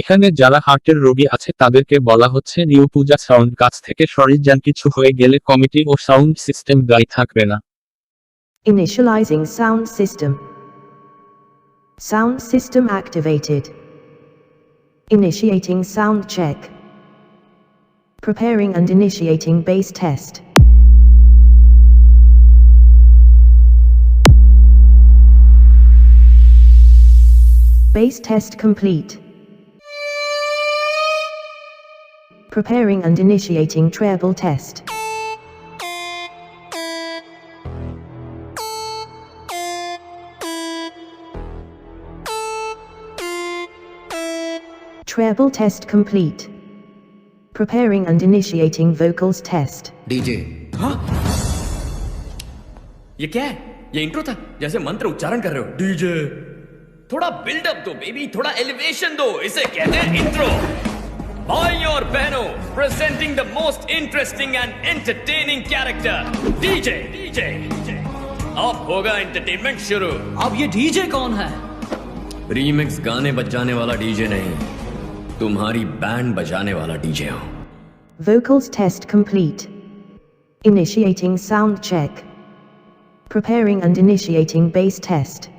এখানে যারা হার্টের রোগী আছে তাদেরকে বলা হচ্ছে নিউ পূজা সাউন্ড কাছ থেকে সরে যান, কিছু হয়ে গেলে কমিটি ও সাউন্ড সিস্টেম দায়ী থাকবে না। Initializing sound system. Sound system activated. Initiating sound check. Preparing and initiating bass test. Bass test complete. Preparing and initiating treble test. Treble test complete. Preparing and initiating vocals test. DJ. हाँ? ये क्या है? ये intro था, जैसे मंत्र उच्चारण कर रहे हो। डीजे थोड़ा बिल्डअप दो बेबी, थोड़ा एलिवेशन दो, इसे कहते हैं इंट्रो। भाइयों और बहनों, presenting the most interesting and entertaining character DJ. DJ अब होगा एंटरटेनमेंट शुरू। अब ये डीजे कौन है? रीमिक्स गाने बजाने वाला डीजे नहीं, तुम्हारी बैंड बजाने वाला डीजे हो। Vocals test complete. Initiating sound check. Preparing and initiating bass test.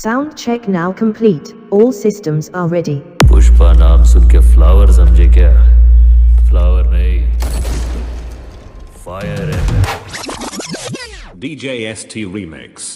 Sound check now complete. All systems are ready. Pushpa नाम सुन के फ्लावर समझे क्या? फ्लावर नहीं, फायर है। DJ ST Remix.